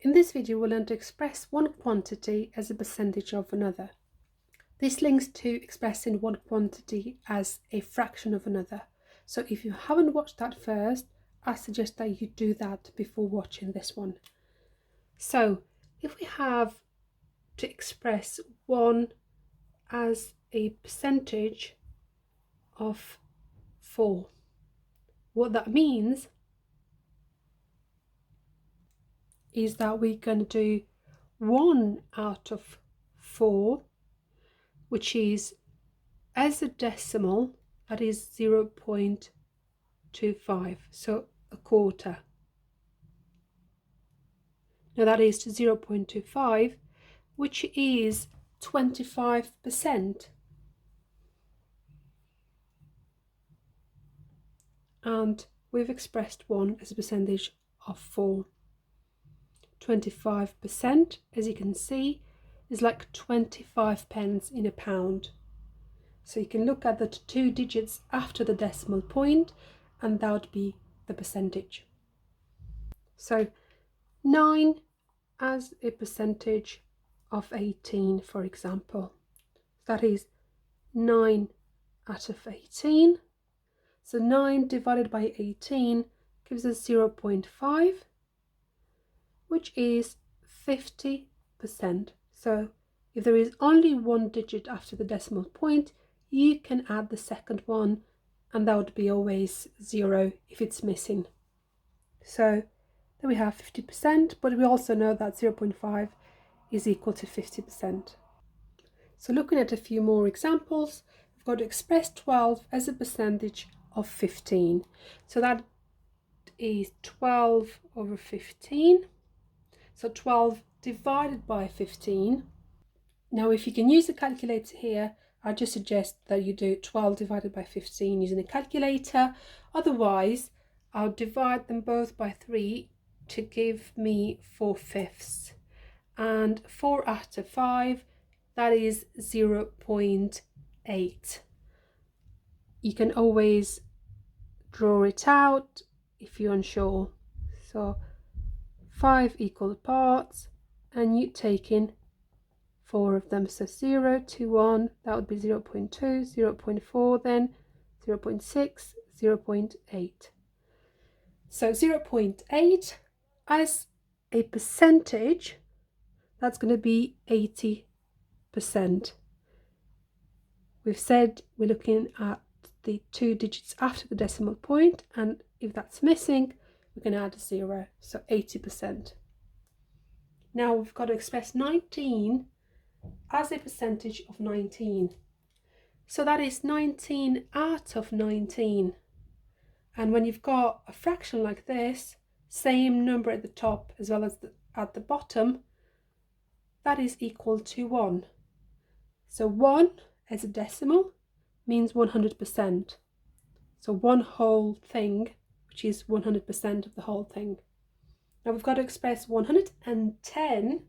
In this video, we'll learn to express one quantity as a percentage of another. This links to expressing one quantity as a fraction of another. So if you haven't watched that first, I suggest that you do that before watching this one. So if we have to express 1 as a percentage of 4, what that means is that we're going to do 1 out of 4, which is as a decimal, that is 0.25, so a quarter. Now that is to 0.25, which is 25%. And we've expressed 1 as a percentage of 4. 25%, as you can see, is like 25 pence in a pound. So you can look at the 2 digits after the decimal point, and that would be the percentage. So 9 as a percentage of 18, for example. That is 9 out of 18. So 9 divided by 18 gives us 0.5, which is 50%. So if there is only 1 digit after the decimal point, you can add the second one, and that would be always 0 if it's missing. So then we have 50%, but we also know that 0.5 is equal to 50%. So looking at a few more examples, we've got to express 12 as a percentage of 15. So that is 12 over 15. So 12 divided by 15. Now if you can use the calculator here, I just suggest that you do 12 divided by 15 using a calculator. Otherwise, I'll divide them both by 3 to give me 4/5. And 4 out of 5, that is 0.8. You can always draw it out if you're unsure. So 5 equal parts, and you take in 4 of them. So 0 to 1, that would be 0.2, 0.4, then 0.6, 0.8. So 0.8 as a percentage, that's going to be 80%. We've said we're looking at the 2 digits after the decimal point, and if that's missing, we can add a 0, so 80%. Now we've got to express 19 as a percentage of 19. So that is 19 out of 19. And when you've got a fraction like this, same number at the top as well as at the bottom, that is equal to 1. So 1 as a decimal means 100%. So one whole thing, which is 100% of the whole thing. Now we've got to express 110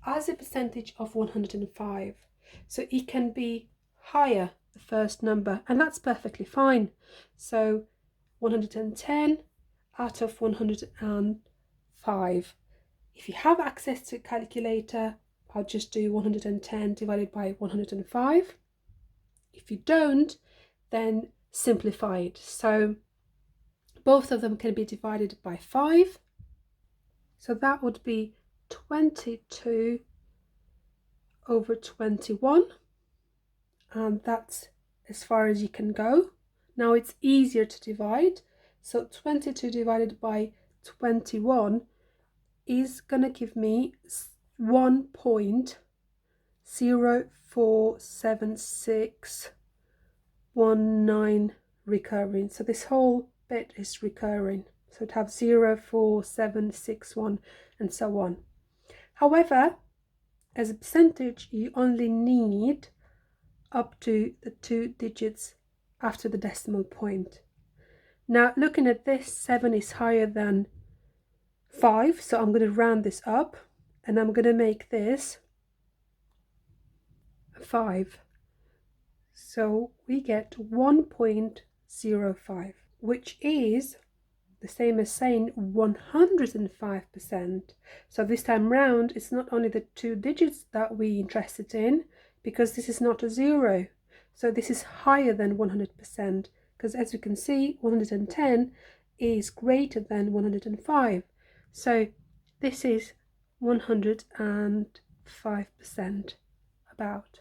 as a percentage of 105. So it can be higher, the first number, and that's perfectly fine. So 110 out of 105. If you have access to a calculator, I'll just do 110 divided by 105. If you don't, then simplify it. So both of them can be divided by 5. So that would be 22 over 21, and that's as far as you can go. Now it's easier to divide, so 22 divided by 21 is going to give me 1.047619 recurring. So this whole bit is recurring. So it have 0.4761 and so on. However, as a percentage, you only need up to the 2 digits after the decimal point. Now, looking at this, 7 is higher than 5, so I'm going to round this up, and I'm going to make this 5. So we get 1.05, which is the same as saying 105%. So this time round, it's not only the two digits that we're interested in, because this is not a zero. So this is higher than 100%, because as you can see, 110 is greater than 105. So this is 105% about.